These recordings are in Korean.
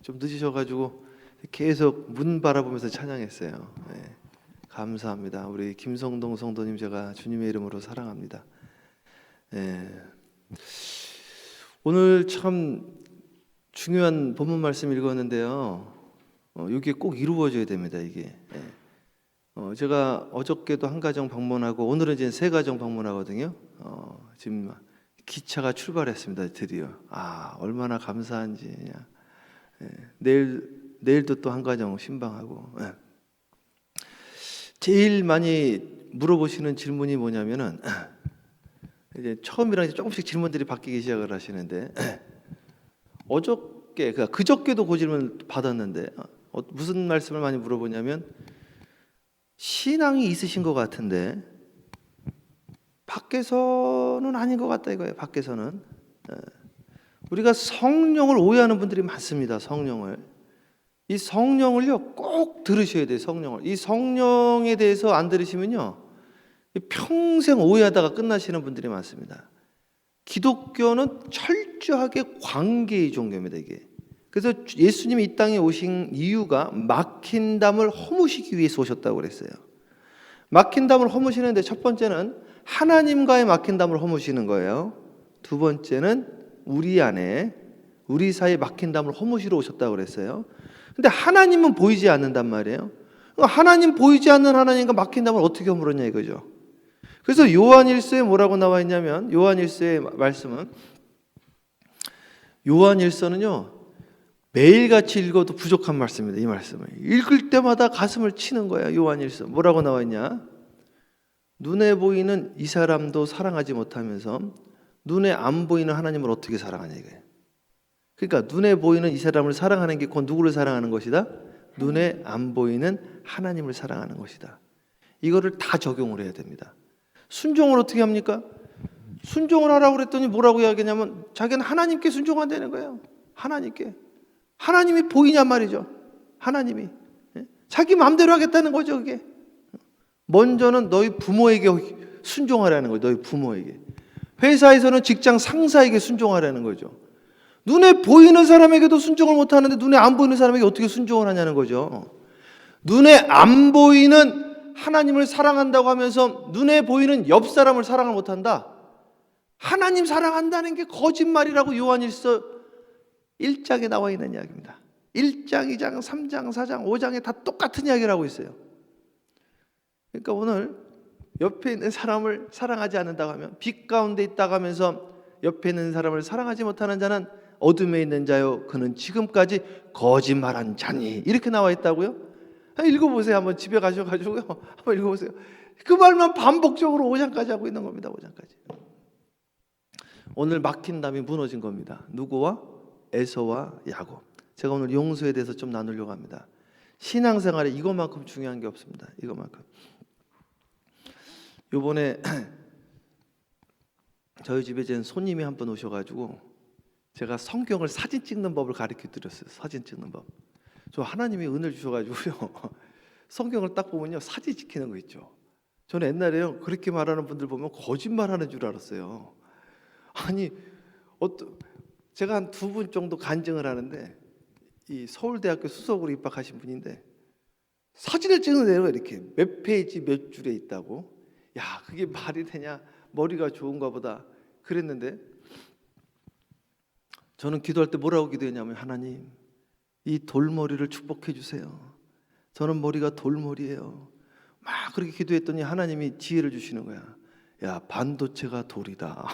좀 늦으셔가지고 계속 문 바라보면서 찬양했어요. 감사합니다. 우리 김성동 성도님 제가 주님의 이름으로 사랑합니다. 오늘 참 중요한 본문 말씀 읽었는데요. 이게 꼭 이루어져야 됩니다. 이게 제가 어저께도 한 가정 방문하고 오늘은 이제 세 가정 방문하거든요. 지금 기차가 출발했습니다. 드디어. 얼마나 감사한지. 내일도 또 한 가정 신방하고. 제일 많이 물어보시는 질문이 뭐냐면은 이제 처음이랑 이제 조금씩 질문들이 바뀌기 시작을 하시는데 어저께 그저께도 그 질문 받았는데 무슨 말씀을 많이 물어보냐면 신앙이 있으신 것 같은데 밖에서는 아닌 것 같다 이거예요. 밖에서는 우리가 성령을 오해하는 분들이 많습니다. 이 성령을요 꼭 들으셔야 돼요. 이 성령에 대해서 안 들으시면요 평생 오해하다가 끝나시는 분들이 많습니다. 기독교는 철저하게 관계의 종교입니다. 이게 그래서 예수님이 이 땅에 오신 이유가 막힌 담을 허무시기 위해서 오셨다고 그랬어요. 막힌 담을 허무시는데 첫 번째는 하나님과의 막힌 담을 허무시는 거예요. 두 번째는 우리 사이에 막힌 담을 허무시러 오셨다고 그랬어요. 근데 하나님은 보이지 않는단 말이에요. 하나님 보이지 않는 하나님과 막힌 담을 어떻게 허물었냐 이거죠. 그래서 요한일서에 뭐라고 나와 있냐면 요한일서의 말씀은 요한일서는요 매일같이 읽어도 부족한 말씀입니다. 이 말씀을 읽을 때마다 가슴을 치는 거예요. 요한일서 뭐라고 나와 있냐? 눈에 보이는 이 사람도 사랑하지 못하면서 눈에 안 보이는 하나님을 어떻게 사랑하냐 이거예요. 그러니까 눈에 보이는 이 사람을 사랑하는 게 곧 누구를 사랑하는 것이다? 눈에 안 보이는 하나님을 사랑하는 것이다. 이거를 다 적용을 해야 됩니다. 순종을 어떻게 합니까? 순종을 하라고 그랬더니 뭐라고 이야기하냐면 자기는 하나님께 순종한다는 거예요. 하나님이 보이냔 말이죠. 하나님이 자기 마음대로 하겠다는 거죠. 그게 먼저는 너희 부모에게 순종하라는 거예요. 너희 부모에게. 회사에서는 직장 상사에게 순종하라는 거죠. 눈에 보이는 사람에게도 순종을 못하는데 눈에 안 보이는 사람에게 어떻게 순종을 하냐는 거죠. 눈에 안 보이는 하나님을 사랑한다고 하면서 눈에 보이는 옆 사람을 사랑을 못한다. 하나님 사랑한다는 게 거짓말이라고 요한일서 1장에 나와 있는 이야기입니다. 1장, 2장, 3장, 4장, 5장에 다 똑같은 이야기를 하고 있어요. 그러니까 오늘 옆에 있는 사람을 사랑하지 않는다고 하면 빛 가운데 있다고 하면서 옆에 있는 사람을 사랑하지 못하는 자는 어둠에 있는 자요 그는 지금까지 거짓말한 자니 이렇게 나와 있다고요? 읽어보세요. 한번 집에 가셔가지고요 한번 읽어보세요. 그 말만 반복적으로 5장까지 하고 있는 겁니다. 5장까지. 오늘 막힌 담이 무너진 겁니다. 누구와? 에서와 야곱. 제가 오늘 용서에 대해서 좀 나누려고 합니다. 신앙생활에 이것만큼 중요한 게 없습니다. 이것만큼. 요번에 저희 집에 이제 손님이 한 분 오셔가지고 제가 성경을 사진 찍는 법을 가르쳐 드렸어요. 사진 찍는 법. 저 하나님이 은혜를 주셔가지고요 성경을 딱 보면요 사진 찍히는 거 있죠. 저는 옛날에요 그렇게 말하는 분들 보면 거짓말하는 줄 알았어요. 아니 제가 한 2분 정도 간증을 하는데 이 서울대학교 수석으로 입학하신 분인데 사진을 찍는데요 이렇게 몇 페이지 몇 줄에 있다고. 야 그게 말이 되냐? 머리가 좋은가 보다 그랬는데 저는 기도할 때 뭐라고 기도했냐면 하나님 이 돌머리를 축복해 주세요. 저는 머리가 돌머리예요. 막 그렇게 기도했더니 하나님이 지혜를 주시는 거야. 야 반도체가 돌이다.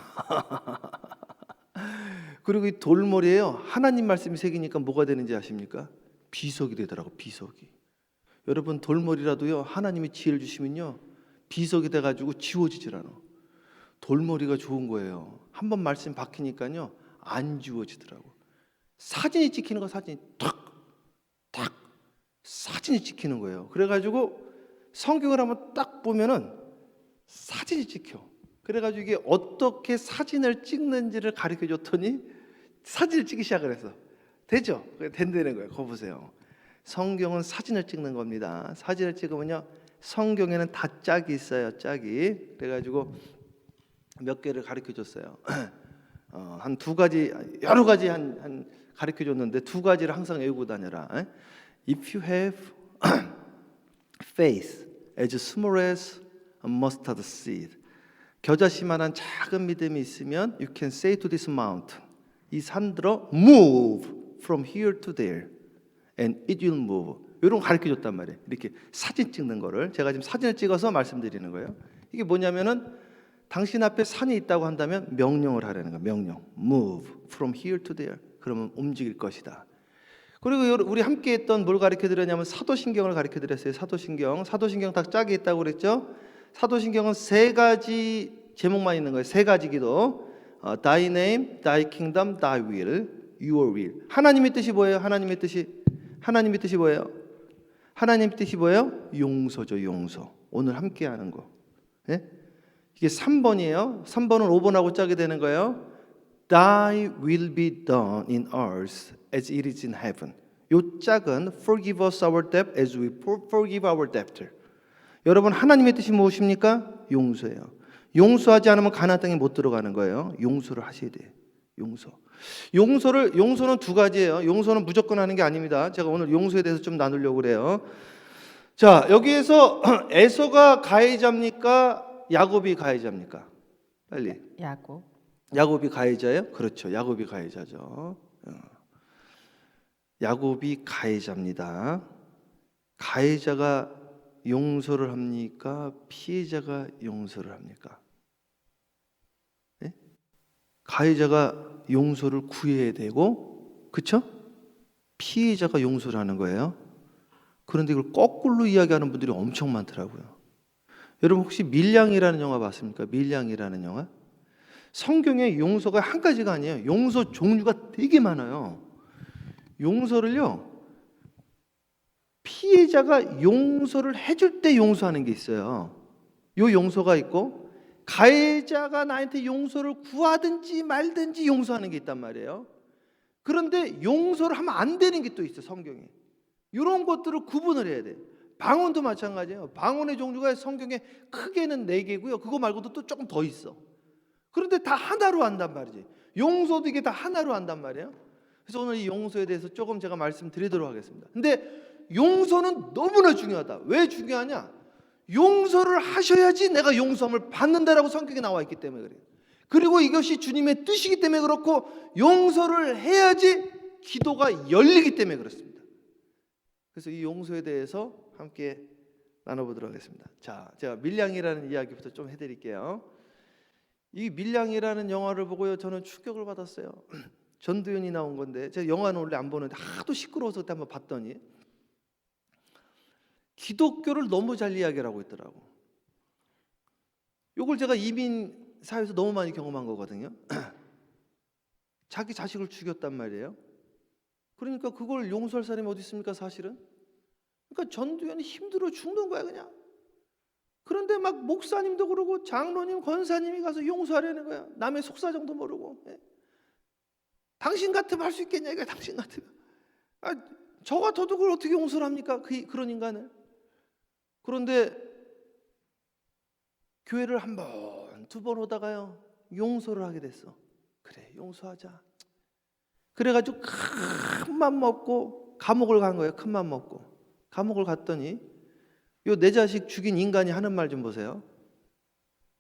그리고 이 돌머리에요 하나님 말씀이 새기니까 뭐가 되는지 아십니까? 비석이 되더라고. 비석이. 여러분 돌머리라도요 하나님이 지혜를 주시면요 비석이 돼가지고 지워지질 않아. 돌머리가 좋은 거예요. 한번 말씀 박히니까요 안 지워지더라고. 사진이 찍히는 거 사진이 탁 사진이 찍히는 거예요. 그래가지고 성경을 한번 딱 보면은 사진이 찍혀. 그래가지고 이게 어떻게 사진을 찍는지를 가르쳐 줬더니 사진을 찍기 시작을 했어. 되죠? 된다는 거예요. 그거 보세요. 성경은 사진을 찍는 겁니다. 사진을 찍으면요 성경에는 다 짝이 있어요. 짝이. 그래가지고 몇 개를 가르쳐 줬어요. 한 두 가지, 여러 가지 한 가르쳐 줬는데 두 가지를 항상 외우고 다녀라. If you have faith as small as a mustard seed, 겨자씨만한 작은 믿음이 있으면 you can say to this mountain, 이 산들어 move from here to there and it will move. 이런 거 가르쳐 줬단 말이에요. 이렇게 사진 찍는 거를 제가 지금 사진을 찍어서 말씀드리는 거예요. 이게 뭐냐면은 당신 앞에 산이 있다고 한다면 명령을 하라는 거예요. 명령. move from here to there. 그러면 움직일 것이다. 그리고 우리 함께 했던 뭘 가르쳐 드렸냐면 사도신경을 가르쳐 드렸어요. 사도신경 다 짝이 있다고 그랬죠. 사도신경은 세 가지 제목만 있는 거예요. 세 가지 기도. Thy name, Thy kingdom, Thy will, Your will. 하나님의 뜻이 뭐예요? 하나님의 뜻이 뭐예요? 하나님 뜻이 뭐예요? 용서죠, 용서. 오늘 함께 하는 거. 예? 이게 3번이에요. 3번은 5번하고 짜게 되는 거예요. Thy will be done in earth as it is in heaven. 요 짝은 forgive us our debt as we forgive our debtor. 여러분 하나님의 뜻이 무엇입니까? 용서예요. 용서하지 않으면 가나안 땅에 못 들어가는 거예요. 용서를 하셔야 돼요. 용서는 두 가지예요. 용서는 무조건 하는 게 아닙니다. 제가 오늘 용서에 대해서 좀 나누려고 그래요. 자, 여기에서 에서가 가해자입니까? 야곱이 가해자입니까? 빨리. 야곱이 가해자예요? 그렇죠. 야곱이 가해자죠. 야곱이 가해자입니다. 가해자가 용서를 합니까? 피해자가 용서를 합니까? 네? 가해자가 용서를 구해야 되고, 그렇죠? 피해자가 용서를 하는 거예요. 그런데 이걸 거꾸로 이야기하는 분들이 엄청 많더라고요. 여러분 혹시 밀양이라는 영화 봤습니까? 밀양이라는 영화? 성경에 용서가 한 가지가 아니에요. 용서 종류가 되게 많아요. 용서를요, 피해자가 용서를 해줄 때 용서하는 게 있어요. 요 용서가 있고, 가해자가 나한테 용서를 구하든지 말든지 용서하는 게 있단 말이에요. 그런데 용서를 하면 안 되는 게 또 있어요, 성경에. 이런 것들을 구분을 해야 돼요. 방언도 마찬가지예요. 방언의 종류가 성경에 크게는 4개고요. 그거 말고도 또 조금 더 있어. 그런데 다 하나로 한단 말이지. 용서도 이게 다 하나로 한단 말이에요. 그래서 오늘 이 용서에 대해서 조금 제가 말씀드리도록 하겠습니다. 근데 용서는 너무나 중요하다. 왜 중요하냐? 용서를 하셔야지 내가 용서함을 받는다라고 성경에 나와 있기 때문에 그래요. 그리고 이것이 주님의 뜻이기 때문에 그렇고, 용서를 해야지 기도가 열리기 때문에 그렇습니다. 그래서 이 용서에 대해서 함께 나눠보도록 하겠습니다. 자, 제가 밀양이라는 이야기부터 좀 해드릴게요. 이 밀양이라는 영화를 보고요, 저는 충격을 받았어요. 전두연이 나온 건데, 제가 영화는 원래 안 보는데 하도 시끄러워서 그때 한번 봤더니 기독교를 너무 잘 이야기를 하고 있더라고. 이걸 제가 이민 사회에서 너무 많이 경험한 거거든요. 자기 자식을 죽였단 말이에요. 그러니까 그걸 용서할 사람이 어디 있습니까, 사실은? 그러니까 전두연이 힘들어 죽는 거야, 그냥. 그런데 막 목사님도 그러고 장로님, 권사님이 가서 용서하려는 거야. 남의 속사정도 모르고. 당신 같으면 할 수 있겠냐, 이거 당신 같으면. 저 같아도 그걸 어떻게 용서를 합니까? 그런 인간을. 그런데 교회를 한 번, 두 번 오다가요, 용서를 하게 됐어. 그래, 용서하자. 그래가지고 큰 맘 먹고 감옥을 간 거예요. 큰 맘 먹고 감옥을 갔더니 요 내 자식 죽인 인간이 하는 말 좀 보세요.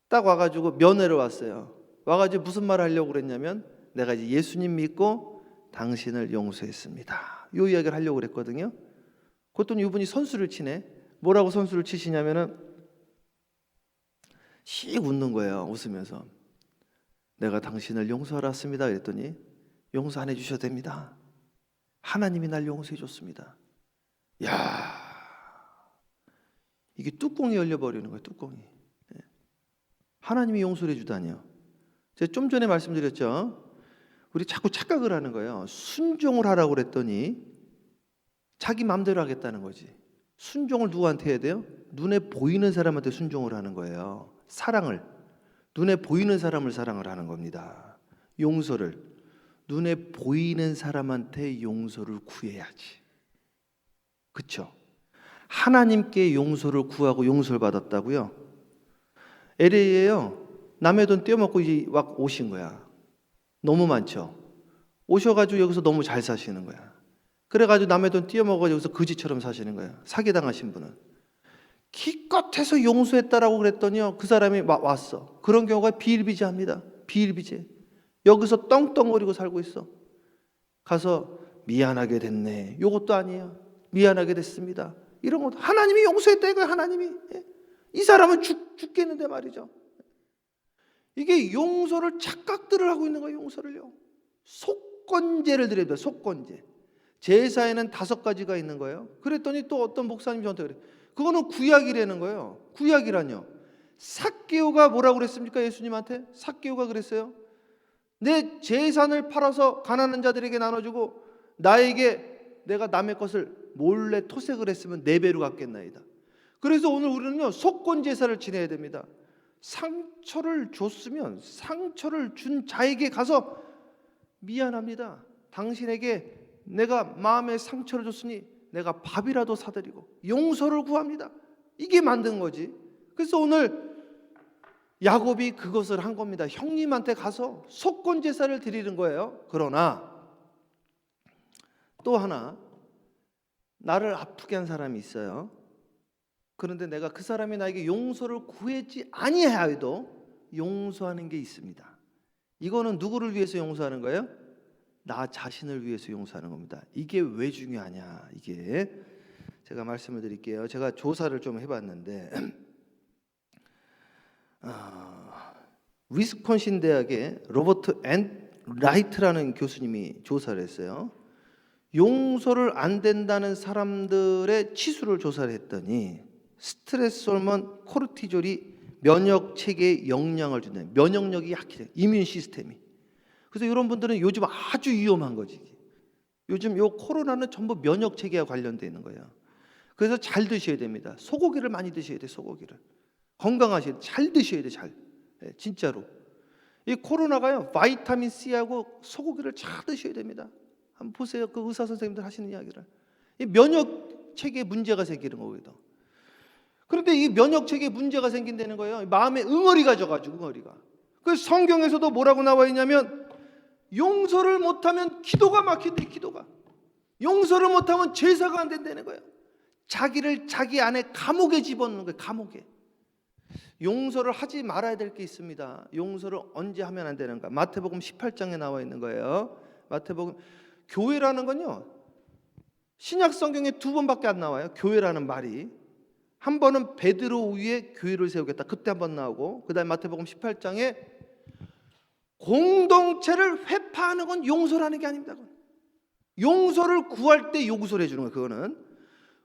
딱 와가지고 면회를 왔어요. 와가지고 무슨 말을 하려고 그랬냐면, 내가 이제 예수님 믿고 당신을 용서했습니다. 요 이야기를 하려고 그랬거든요. 그랬더니 이분이 선수를 치네. 뭐라고 선수를 치시냐면은 씩 웃는 거예요. 웃으면서. 내가 당신을 용서하러 왔습니다. 그랬더니 용서 안 해주셔도 됩니다. 하나님이 날 용서해 줬습니다. 야, 이게 뚜껑이 열려버리는 거예요. 뚜껑이. 하나님이 용서해 주다니요. 제가 좀 전에 말씀드렸죠. 우리 자꾸 착각을 하는 거예요. 순종을 하라고 그랬더니 자기 마음대로 하겠다는 거지. 순종을 누구한테 해야 돼요? 눈에 보이는 사람한테 순종을 하는 거예요. 사랑을, 눈에 보이는 사람을 사랑을 하는 겁니다. 용서를, 눈에 보이는 사람한테 용서를 구해야지. 그렇죠? 하나님께 용서를 구하고 용서를 받았다고요? LA에요. 남의 돈 떼어먹고 이제 막 오신 거야. 너무 많죠. 오셔가지고 여기서 너무 잘 사시는 거야. 그래가지고 남의 돈 띄어먹어가지고 여기서 거지처럼 사시는 거야. 사기당하신 분은. 기껏해서 용서했다라고 그랬더니요, 그 사람이 왔어. 그런 경우가 비일비재합니다. 비일비재. 여기서 떵떵거리고 살고 있어. 가서 미안하게 됐네. 요것도 아니에요. 미안하게 됐습니다. 이런 것도 하나님이 용서했다 이거야. 하나님이. 이 사람은 죽겠는데 말이죠. 이게 용서를 착각들을 하고 있는 거예요. 용서를요. 속건제를 드려야 돼요. 속건제. 제사에는 5가지가 있는 거예요. 그랬더니 또 어떤 목사님이 저한테 그래. 그거는 구약이라는 거예요. 구약이라뇨. 삭개오가 뭐라고 그랬습니까? 예수님한테 삭개오가 그랬어요. 내 재산을 팔아서 가난한 자들에게 나눠주고 나에게 내가 남의 것을 몰래 토색을 했으면 4배로 갚겠나이다. 그래서 오늘 우리는요, 속건 제사를 지내야 됩니다. 상처를 줬으면 상처를 준 자에게 가서 미안합니다. 당신에게 내가 마음에 상처를 줬으니 내가 밥이라도 사드리고 용서를 구합니다. 이게 만든 거지. 그래서 오늘 야곱이 그것을 한 겁니다. 형님한테 가서 속건 제사를 드리는 거예요. 그러나 또 하나, 나를 아프게 한 사람이 있어요. 그런데 내가 그 사람이 나에게 용서를 구했지 아니하여도 용서하는 게 있습니다. 이거는 누구를 위해서 용서하는 거예요? 나 자신을 위해서 용서하는 겁니다. 이게 왜 중요하냐? 이게 제가 말씀을 드릴게요. 제가 조사를 좀 해봤는데 위스콘신 대학의 로버트 앤 라이트라는 교수님이 조사를 했어요. 용서를 안 된다는 사람들의 치수를 조사를 했더니 스트레스 호르몬 코르티졸이 면역 체계에 영향을 준다. 면역력이 약해져. 이뮨 시스템이. 그래서 이런 분들은 요즘 아주 위험한 거지. 요즘 요 코로나는 전부 면역 체계와 관련되어 있는 거예요. 그래서 잘 드셔야 됩니다. 소고기를 많이 드셔야 돼. 소고기를. 건강하셔야 돼. 잘 드셔야 돼. 잘. 진짜로. 이 코로나가요, 바이타민 C하고 소고기를 잘 드셔야 됩니다. 한번 보세요. 그 의사 선생님들 하시는 이야기를. 이 면역 체계에 문제가 생기는 거거든요. 그런데 이 면역 체계에 문제가 생긴다는 거예요. 마음에 응어리가 져가지고 응어리가. 그래서 성경에서도 뭐라고 나와 있냐면 용서를 못하면 기도가 막힌대. 기도가. 용서를 못하면 제사가 안 된다는 거예요. 자기를 자기 안에 감옥에 집어넣는 거예요. 감옥에. 용서를 하지 말아야 될 게 있습니다. 용서를 언제 하면 안 되는가? 마태복음 18장에 나와 있는 거예요. 마태복음. 교회라는 건요, 신약 성경에 2번밖에 안 나와요. 교회라는 말이. 한 번은 베드로 위에 교회를 세우겠다. 그때 한 번 나오고, 그 다음에 마태복음 18장에 공동체를 회파하는 건 용서라는 게 아닙니다. 용서를 구할 때 용서를 해주는 거예요. 그거는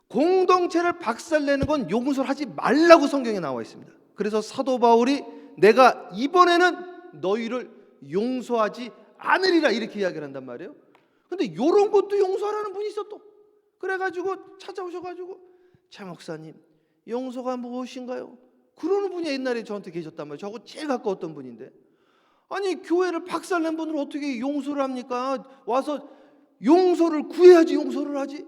공동체를 박살내는 건 용서를 하지 말라고 성경에 나와 있습니다. 그래서 사도 바울이 내가 이번에는 너희를 용서하지 않으리라 이렇게 이야기를 한단 말이에요. 근데 이런 것도 용서하라는 분이 있어 또. 그래가지고 찾아오셔가지고 차 목사님 용서가 무엇인가요? 그러는 분이 옛날에 저한테 계셨단 말이에요. 저하고 제일 가까웠던 분인데, 아니 교회를 박살낸 분을 어떻게 용서를 합니까? 와서 용서를 구해야지 용서를 하지.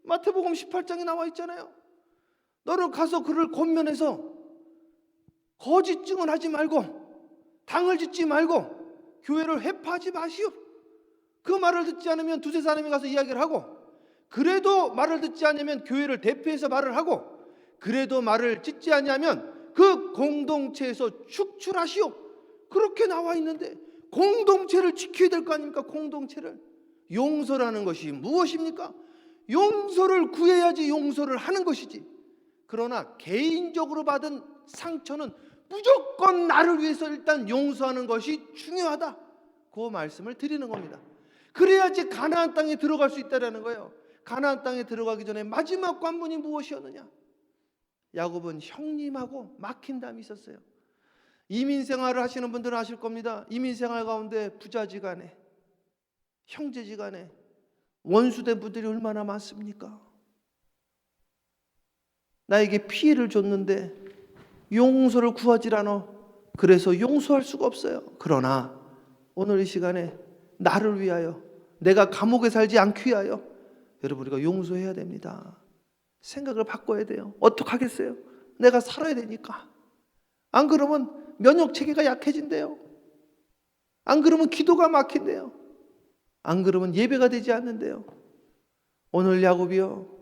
마태복음 18장에 나와 있잖아요. 너는 가서 그를 권면해서 거짓 증언하지 말고 당을 짓지 말고 교회를 회파하지 마시오. 그 말을 듣지 않으면 두세 사람이 가서 이야기를 하고, 그래도 말을 듣지 않으면 교회를 대표해서 말을 하고, 그래도 말을 짓지 않으면 그 공동체에서 축출하시오. 그렇게 나와 있는데 공동체를 지켜야 될 거 아닙니까? 공동체를. 용서라는 것이 무엇입니까? 용서를 구해야지 용서를 하는 것이지. 그러나 개인적으로 받은 상처는 무조건 나를 위해서 일단 용서하는 것이 중요하다. 그 말씀을 드리는 겁니다. 그래야지 가나안 땅에 들어갈 수 있다는 거예요. 가나안 땅에 들어가기 전에 마지막 관문이 무엇이었느냐? 야곱은 형님하고 막힌 담이 있었어요. 이민생활을 하시는 분들은 아실 겁니다. 이민생활 가운데 부자지간에 형제지간에 원수된 분들이 얼마나 많습니까? 나에게 피해를 줬는데 용서를 구하지 않아. 그래서 용서할 수가 없어요. 그러나 오늘 이 시간에 나를 위하여, 내가 감옥에 살지 않기 위하여 여러분 우리가 용서해야 됩니다. 생각을 바꿔야 돼요. 어떡하겠어요? 내가 살아야 되니까. 안 그러면 면역 체계가 약해진대요. 안 그러면 기도가 막힌대요. 안 그러면 예배가 되지 않는데요. 오늘 야곱이요,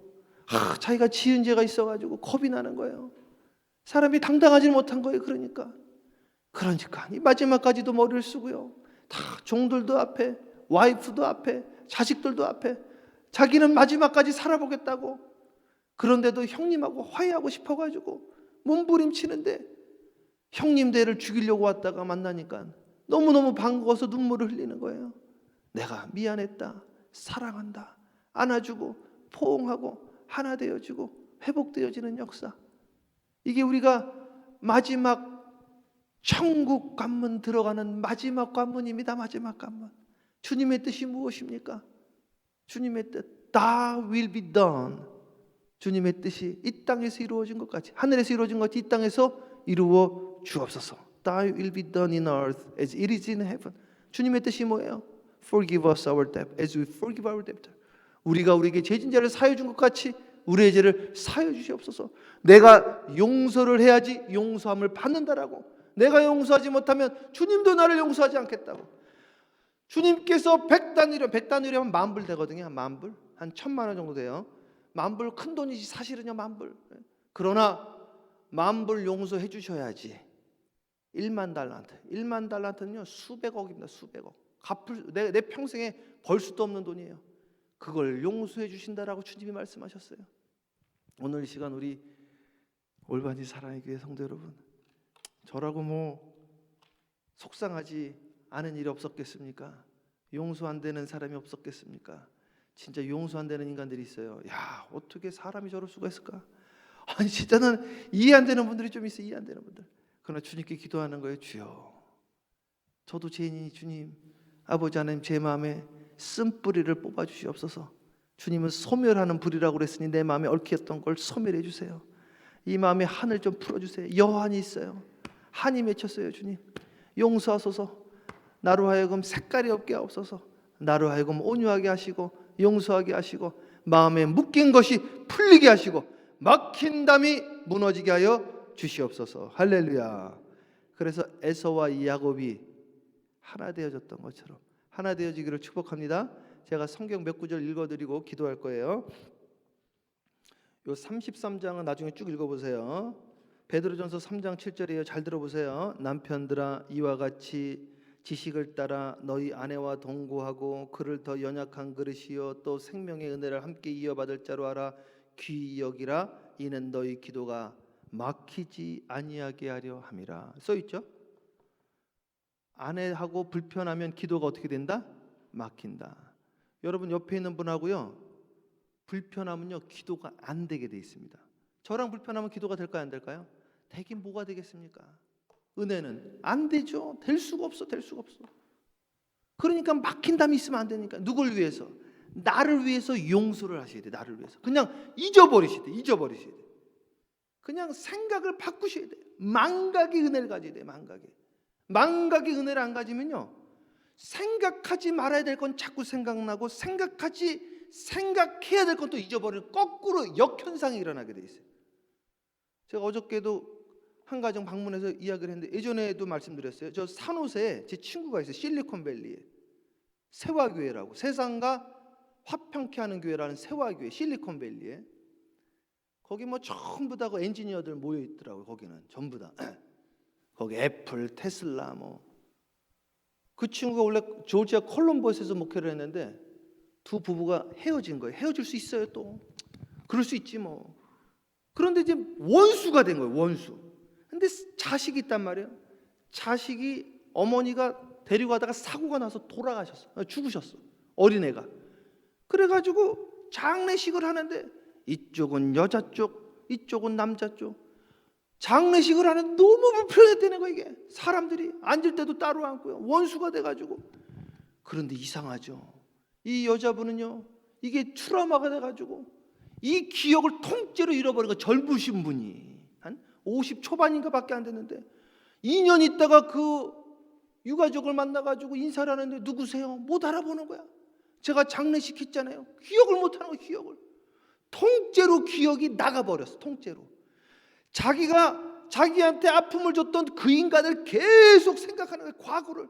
자기가 지은 죄가 있어가지고 겁이 나는 거예요. 사람이 당당하지 못한 거예요. 그러니까 이 마지막까지도 머리를 쓰고요, 다 종들도 앞에, 와이프도 앞에, 자식들도 앞에 자기는 마지막까지 살아보겠다고, 그런데도 형님하고 화해하고 싶어가지고 몸부림치는데, 형님들을 죽이려고 왔다가 만나니까 너무너무 반가워서 눈물을 흘리는 거예요. 내가 미안했다, 사랑한다, 안아주고 포옹하고 하나 되어지고 회복되어지는 역사. 이게 우리가 마지막 천국 관문 들어가는 마지막 관문입니다. 마지막 관문. 주님의 뜻이 무엇입니까? 주님의 뜻, Thy will be done. 주님의 뜻이 이 땅에서 이루어진 것 같이, 하늘에서 이루어진 것 같이 이 땅에서 이루어 주옵소서. Thy will be done in earth as it is in heaven. 주님의 뜻이 뭐예요? Forgive us our debt as we forgive our debtor. 우리가 우리에게 죄진자를 사해 준 것 같이 우리의 죄를 사해 주시옵소서. 내가 용서를 해야지 용서함을 받는다라고. 내가 용서하지 못하면 주님도 나를 용서하지 않겠다고. 주님께서 100단위로 하면 10,000불 되거든요. 한 10,000불? 한 1,000만 원 정도 돼요. 10,000불 큰 돈이지 사실은요. 10,000불. 그러나 10,000불 용서해 주셔야지 1만 달란트. 1만 달란트는요 수백억입니다. 수백억. 내 평생에 벌 수도 없는 돈이에요. 그걸 용서해 주신다라고 주님이 말씀하셨어요. 오늘 이 시간 우리 올바니 사랑의 교회 성도 여러분, 저라고 뭐 속상하지 않은 일이 없었겠습니까? 용서 안 되는 사람이 없었겠습니까? 진짜 용서 안 되는 인간들이 있어요. 야, 어떻게 사람이 저럴 수가 있을까? 아니 진짜 는 이해 안 되는 분들이 좀 있어요. 이해 안 되는 분들. 그러나 주님께 기도하는 거예요. 주여, 저도 죄인이니 주님, 아버지 하나님, 제 마음에 쓴뿌리를 뽑아주시옵소서. 주님은 소멸하는 불이라고 그랬으니 내 마음에 얽혔던 걸 소멸해 주세요. 이 마음에 한을 좀 풀어주세요. 여한이 있어요. 한이 맺혔어요. 주님 용서하소서. 나로 하여금 색깔이 없게 하옵소서. 나로 하여금 온유하게 하시고 용서하게 하시고 마음에 묶인 것이 풀리게 하시고 막힌 담이 무너지게 하여 주시옵소서. 할렐루야. 그래서 에서와 야곱이 하나 되어졌던 것처럼 하나 되어지기를 축복합니다. 제가 성경 몇 구절 읽어드리고 기도할 거예요. 요 33장은 나중에 쭉 읽어보세요. 베드로전서 3장 7절이에요. 잘 들어보세요. 남편들아, 이와 같이 지식을 따라 너희 아내와 동거하고 그를 더 연약한 그릇이요 또 생명의 은혜를 함께 이어받을 자로 알아 귀히 여기라. 이는 너희 기도가 막히지 아니하게 하려 함이라. 써있죠? 아내하고 불편하면 기도가 어떻게 된다? 막힌다. 여러분 옆에 있는 분하고요 불편하면요 기도가 안 되게 돼 있습니다. 저랑 불편하면 기도가 될까요? 안 될까요? 되긴 뭐가 되겠습니까? 은혜는 안 되죠. 될 수가 없어. 그러니까 막힌 담이 있으면 안 되니까. 누굴 위해서? 나를 위해서 용서를 하셔야 돼. 나를 위해서 그냥 잊어버리셔야 돼. 그냥 생각을 바꾸셔야 돼. 망각의 은혜를 가져야 돼. 망각의 은혜를 안 가지면요 생각하지 말아야 될 건 자꾸 생각나고 생각해야 될 건 또 잊어버리는 거꾸로 역현상이 일어나게 돼 있어요. 제가 어저께도 한 가정 방문해서 이야기를 했는데 예전에도 말씀드렸어요. 저 산호세에 제 친구가 있어요. 실리콘밸리에 세화교회라고, 세상과 화평케 하는 교회라는 세화교회, 실리콘밸리에. 거기 뭐 전부 다 그 엔지니어들 모여 있더라고요. 거기는 전부 다 거기 애플, 테슬라 뭐. 그 친구가 원래 조지아 콜럼버스에서 목회를 했는데 두 부부가 헤어진 거예요. 헤어질 수 있어요. 또 그럴 수 있지 뭐. 그런데 이제 원수가 된 거예요. 원수. 근데 자식이 있단 말이에요. 자식이 어머니가 데리고 가다가 사고가 나서 돌아가셨어. 죽으셨어. 어린애가. 그래가지고 장례식을 하는데 이쪽은 여자 쪽, 이쪽은 남자 쪽. 장례식을 하는데 너무 불편했다는 거예요. 이게 사람들이 앉을 때도 따로 앉고요. 원수가 돼가지고. 그런데 이상하죠. 이 여자분은요 이게 트라우마가 돼가지고 이 기억을 통째로 잃어버린 거. 젊으신 분이 한 50 초반인가 밖에 안 됐는데 2년 있다가 그 유가족을 만나가지고 인사를 하는데 누구세요? 못 알아보는 거야. 제가 장례식 했잖아요. 기억을 못하는 거야. 기억을 통째로 기억이 나가버렸어. 통째로. 자기가 자기한테 아픔을 줬던 그 인간을 계속 생각하는 거예요. 과거를.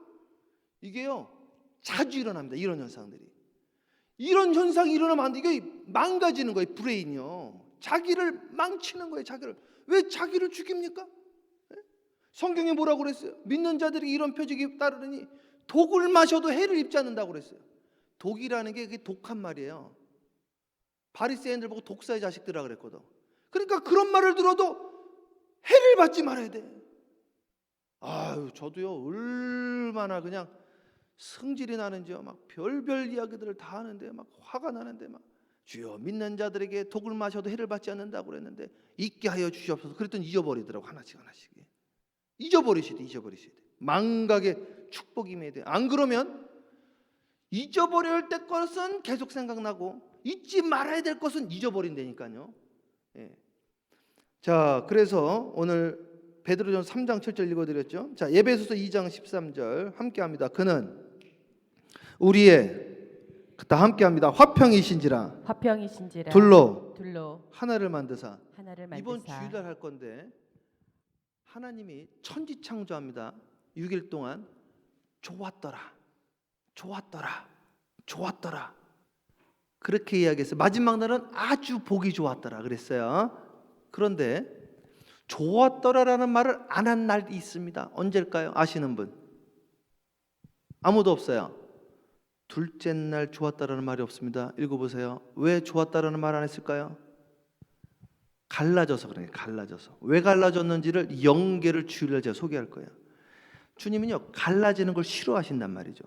이게요 자주 일어납니다. 이런 현상들이. 이런 현상이 일어나면 안 돼. 이게 망가지는 거예요. 브레인이요. 자기를 망치는 거예요. 자기를. 왜 자기를 죽입니까? 성경에 뭐라고 그랬어요? 믿는 자들이 이런 표적이 따르니 독을 마셔도 해를 입지 않는다고 그랬어요. 독이라는 게 그게 독한 말이에요. 바리새인들 보고 독사의 자식들이라 그랬거든. 그러니까 그런 말을 들어도 해를 받지 말아야 돼. 아유, 저도요 얼마나 그냥 성질이 나는지요. 막 별별 이야기들을 다 하는데 막 화가 나는데 막 주여 믿는 자들에게 독을 마셔도 해를 받지 않는다고 그랬는데 잊게 하여 주시옵소서. 그랬더니 잊어버리더라고. 하나씩 잊어버리셔야 돼. 망각의 축복이 임해야 돼. 안 그러면 잊어버려야 할 것은 계속 생각나고 잊지 말아야 될 것은 잊어버린다니까요. 예. 자, 그래서 오늘 베드로전서 3장 7절 읽어드렸죠. 자, 에베소서 2장 13절 함께합니다. 그는 우리의 다 함께합니다. 화평이신지라 둘로 하나를 만드사. 이번 주일날 할 건데 하나님이 천지 창조합니다. 6일 동안 좋았더라 그렇게 이야기했어요. 마지막 날은 아주 보기 좋았더라 그랬어요. 그런데 좋았더라라는 말을 안 한 날이 있습니다. 언제일까요? 아시는 분? 아무도 없어요. 둘째 날 좋았다라는 말이 없습니다. 읽어보세요. 왜 좋았다라는 말 안 했을까요? 갈라져서 그래요. 갈라져서. 왜 갈라졌는지를 영계를 주일날 제가 소개할 거예요. 주님은요 갈라지는 걸 싫어하신단 말이죠.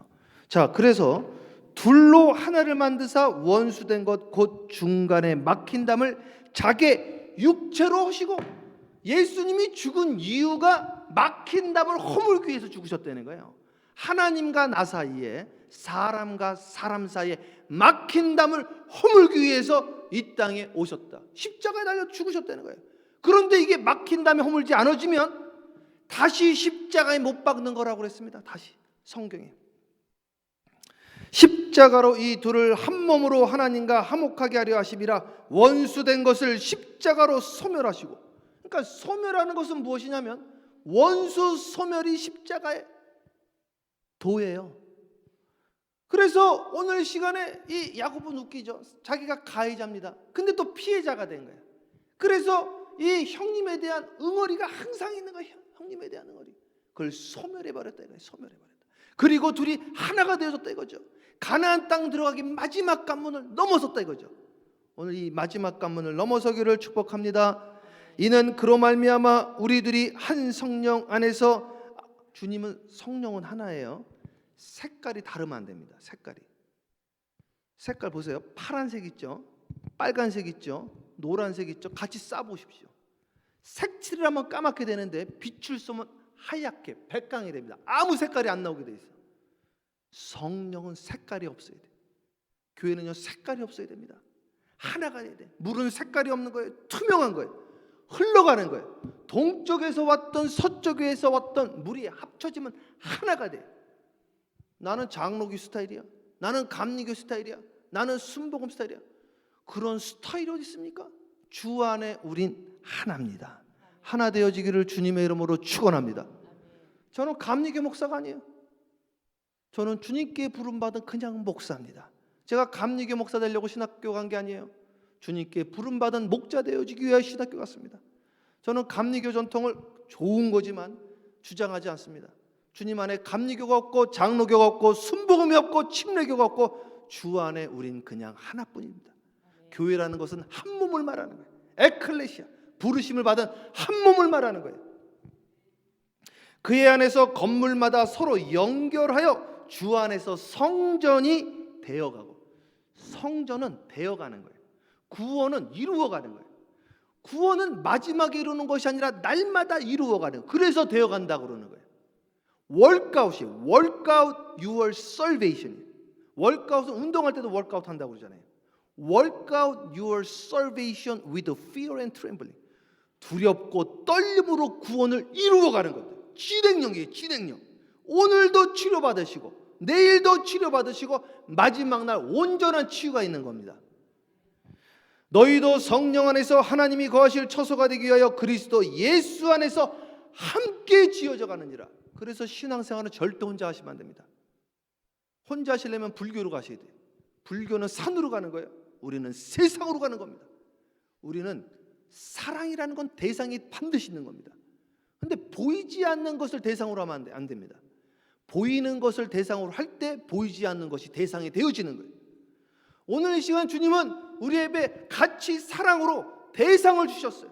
자, 그래서 둘로 하나를 만드사 원수된 것 곧 중간에 막힌 담을 자기 육체로 하시고, 예수님이 죽은 이유가 막힌 담을 허물기 위해서 죽으셨다는 거예요. 하나님과 나 사이에, 사람과 사람 사이에 막힌 담을 허물기 위해서 이 땅에 오셨다. 십자가에 달려 죽으셨다는 거예요. 그런데 이게 막힌 담에 허물지 않아지면 다시 십자가에 못 박는 거라고 그랬습니다. 다시 성경에 십자가로 이 둘을 한 몸으로 하나님과 화목하게 하려 하심이라 원수된 것을 십자가로 소멸하시고. 그러니까 소멸하는 것은 무엇이냐면 원수 소멸이 십자가의 도예요. 그래서 오늘 시간에 이 야고보는 웃기죠. 자기가 가해자입니다. 근데 또 피해자가 된 거예요. 그래서 이 형님에 대한 응어리가 항상 있는 거예요. 형님에 대한 응어리. 그걸 소멸해버렸다 이거예요. 소멸해버렸다. 그리고 둘이 하나가 되어졌다 이거죠. 가나안 땅 들어가기 마지막 관문을 넘어섰다 이거죠. 오늘 이 마지막 관문을 넘어서기를 축복합니다. 이는 그로 말미암아 우리들이 한 성령 안에서, 주님은 성령은 하나예요. 색깔이 다르면 안 됩니다. 색깔 보세요. 파란색 있죠, 빨간색 있죠, 노란색 있죠. 같이 싸보십시오. 색칠을 하면 까맣게 되는데 빛을 쏘면 하얗게 백강이 됩니다. 아무 색깔이 안 나오게 돼 있어요. 성령은 색깔이 없어야 돼요. 교회는요 색깔이 없어야 됩니다. 하나가 돼야 돼. 물은 색깔이 없는 거예요. 투명한 거예요. 흘러가는 거예요. 동쪽에서 왔던 서쪽에서 왔던 물이 합쳐지면 하나가 돼. 나는 장로교 스타일이야, 나는 감리교 스타일이야, 나는 순복음 스타일이야. 그런 스타일이 어디 있습니까? 주 안에 우린 하나입니다. 하나 되어지기를 주님의 이름으로 축원합니다. 저는 감리교 목사가 아니에요. 저는 주님께 부름받은 그냥 목사입니다. 제가 감리교 목사 되려고 신학교 간 게 아니에요. 주님께 부름받은 목자 되어지기 위해 신학교 갔습니다. 저는 감리교 전통을 좋은 거지만 주장하지 않습니다. 주님 안에 감리교가 없고 장로교가 없고 순복음이 없고 침례교가 없고 주 안에 우린 그냥 하나뿐입니다. 교회라는 것은 한 몸을 말하는 거예요. 에클레시아, 부르심을 받은 한 몸을 말하는 거예요. 그의 안에서 건물마다 서로 연결하여 주 안에서 성전이 되어가고. 성전은 되어가는 거예요. 구원은 이루어가는 거예요. 구원은 마지막에 이루는 것이 아니라 날마다 이루어가는 거예요. 그래서 되어간다고 그러는 거예요. 월크아웃이에요. workout your salvation. 월크아웃은 운동할 때도 월크아웃 한다고 그러잖아요. workout your salvation with fear and trembling. 두렵고 떨림으로 구원을 이루어가는 것들. 진행력이에요. 진행력. 오늘도 치료받으시고 내일도 치료받으시고 마지막 날 온전한 치유가 있는 겁니다. 너희도 성령 안에서 하나님이 거하실 처소가 되기 위하여 그리스도 예수 안에서 함께 지어져 가느니라. 그래서 신앙생활은 절대 혼자 하시면 안 됩니다. 혼자 하시려면 불교로 가셔야 돼요. 불교는 산으로 가는 거예요. 우리는 세상으로 가는 겁니다. 우리는 사랑이라는 건 대상이 반드시 있는 겁니다. 근데 보이지 않는 것을 대상으로 하면 안 됩니다. 보이는 것을 대상으로 할 때 보이지 않는 것이 대상이 되어지는 거예요. 오늘 이 시간 주님은 우리 예배 같이 사랑으로 대상을 주셨어요.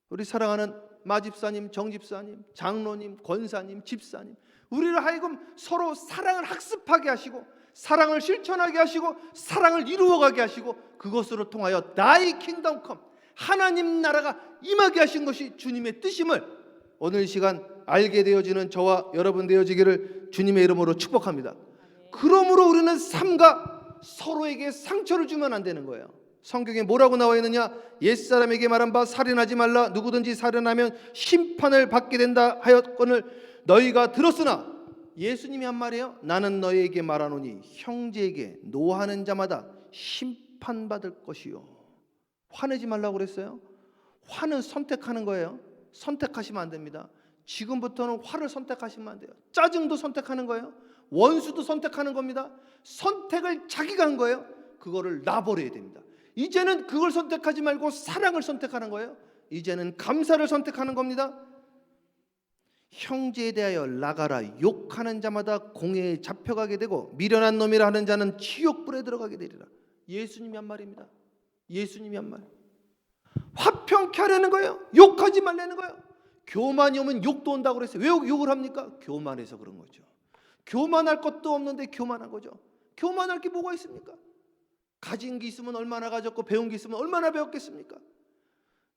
우리 사랑하는 마집사님, 정집사님, 장로님, 권사님, 집사님, 우리를 하여금 서로 사랑을 학습하게 하시고 사랑을 실천하게 하시고 사랑을 이루어가게 하시고 그것으로 통하여 나의 킹덤 컴, 하나님 나라가 임하게 하신 것이 주님의 뜻임을 오늘 이 시간 알게 되어지는 저와 여러분 되어지기를 주님의 이름으로 축복합니다. 그러므로 우리는 삼가 서로에게 상처를 주면 안 되는 거예요. 성경에 뭐라고 나와 있느냐? 옛사람에게 말한 바 살인하지 말라. 누구든지 살인하면 심판을 받게 된다 하였거늘 너희가 들었으나, 예수님이 한 말이에요. 나는 너희에게 말하노니 형제에게 노하는 자마다 심판받을 것이요. 화내지 말라고 그랬어요. 화는 선택하는 거예요. 선택하시면 안 됩니다. 지금부터는 화를 선택하시면 안 돼요. 짜증도 선택하는 거예요. 원수도 선택하는 겁니다. 선택을 자기가 한 거예요. 그거를 놔버려야 됩니다. 이제는 그걸 선택하지 말고 사랑을 선택하는 거예요. 이제는 감사를 선택하는 겁니다. 형제에 대하여 나가라. 욕하는 자마다 공회에 잡혀가게 되고 미련한 놈이라 하는 자는 지옥불에 들어가게 되리라. 예수님이 한 말입니다. 예수님이 한 말. 화평케 하려는 거예요. 욕하지 말라는 거예요. 교만이 오면 욕도 온다고 그랬어요. 왜 욕을 합니까? 교만해서 그런 거죠. 교만할 것도 없는데 교만한 거죠. 교만할 게 뭐가 있습니까? 가진 게 있으면 얼마나 가졌고 배운 게 있으면 얼마나 배웠겠습니까?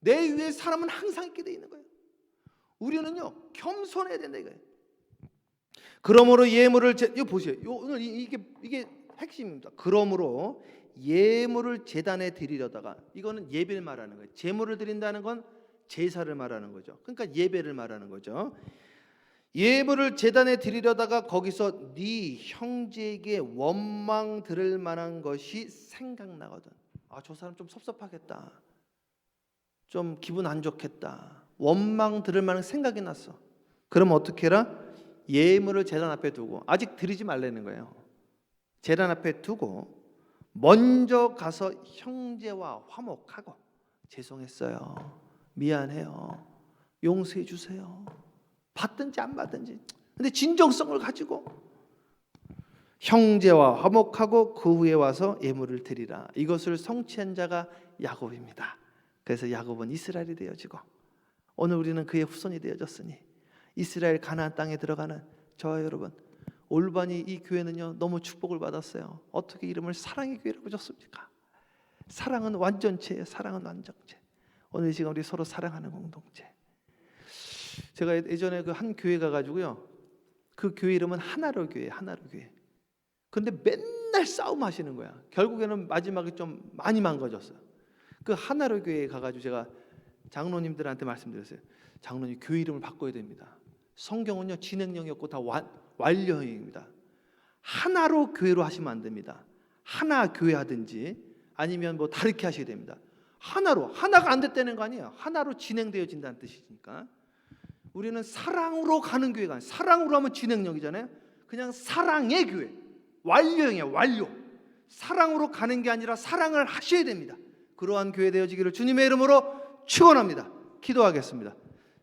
내 위에 사람은 항상 있게 돼 있는 거예요. 우리는요 겸손해야 된다 이거예요. 그러므로 예물을 이거 보세요. 오늘 이게 핵심입니다. 그러므로 예물을 제단에 드리려다가, 이거는 예배를 말하는 거예요. 제물을 드린다는 건 제사를 말하는 거죠. 그러니까 예배를 말하는 거죠. 예물을 제단에 드리려다가 거기서 네 형제에게 원망 들을 만한 것이 생각나거든. 아, 저 사람 좀 섭섭하겠다, 좀 기분 안 좋겠다, 원망 들을 만한 생각이 났어. 그러면 어떻게 해라? 예물을 제단 앞에 두고, 아직 드리지 말라는 거예요. 제단 앞에 두고 먼저 가서 형제와 화목하고, 죄송했어요, 미안해요, 용서해 주세요, 받든지 안 받든지, 근데 진정성을 가지고 형제와 화목하고 그 후에 와서 예물을 드리라. 이것을 성취한 자가 야곱입니다. 그래서 야곱은 이스라엘이 되어지고 오늘 우리는 그의 후손이 되어졌으니 이스라엘 가나안 땅에 들어가는 저와 여러분, 올바니 이 교회는요 너무 축복을 받았어요. 어떻게 이름을 사랑의 교회라고 줬습니까? 사랑은 완전체예요. 사랑은 완전체. 오늘 이 시간 우리 서로 사랑하는 공동체. 제가 예전에 그 한 교회 가가지고요, 그 교회 이름은 하나로 교회, 하나로 교회. 근데 맨날 싸움하시는 거야. 결국에는 마지막에 좀 많이 망가졌어요. 그 하나로 교회에 가가지고 제가 장로님들한테 말씀드렸어요. 장로님, 교회 이름을 바꿔야 됩니다. 성경은요 진행형이 없고 다 완료형입니다. 하나로 교회로 하시면 안 됩니다. 하나 교회 하든지 아니면 뭐 다르게 하셔야 됩니다. 하나로, 하나가 안 됐다는 거 아니에요. 하나로 진행되어진다는 뜻이니까. 우리는 사랑으로 가는 교회가 아니에요. 사랑으로 하면 진행형이잖아요. 그냥 사랑의 교회, 완료형이에요. 완료. 사랑으로 가는 게 아니라 사랑을 하셔야 됩니다. 그러한 교회 되어지기를 주님의 이름으로 축원합니다. 기도하겠습니다.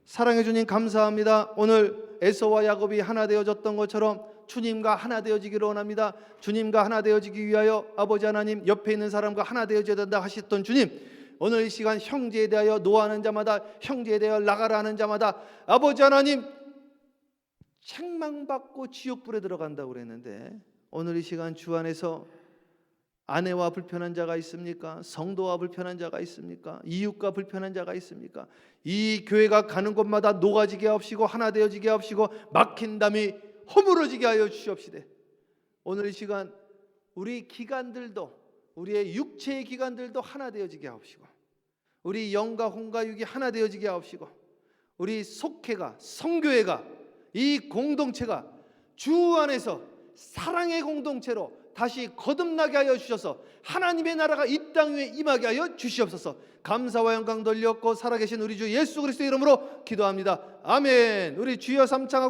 사랑해 주님 감사합니다. 오늘 에서와 야곱이 하나 되어졌던 것처럼 주님과 하나 되어지기를 원합니다. 주님과 하나 되어지기 위하여 아버지 하나님, 옆에 있는 사람과 하나 되어져야 된다 하셨던 주님, 오늘 이 시간 형제에 대하여 노하는 자마다, 형제에 대하여 나가라 하는 자마다 아버지 하나님 책망받고 지옥불에 들어간다고 그랬는데, 오늘 이 시간 주 안에서 아내와 불편한 자가 있습니까? 성도와 불편한 자가 있습니까? 이웃과 불편한 자가 있습니까? 이 교회가 가는 곳마다 녹아지게 하옵시고 하나 되어지게 하옵시고 막힌 담이 허물어지게 하여 주시옵시되, 오늘 이 시간 우리 기관들도, 우리의 육체의 기관들도 하나 되어지게 하옵시고, 우리 영과 혼과 육이 하나 되어지게 하옵시고, 우리 속회가, 성교회가, 이 공동체가 주 안에서 사랑의 공동체로 다시 거듭나게 하여 주셔서 하나님의 나라가 이 땅 위에 임하게 하여 주시옵소서. 감사와 영광 돌렸고 살아계신 우리 주 예수 그리스도의 이름으로 기도합니다. 아멘. 우리 주여 삼창하고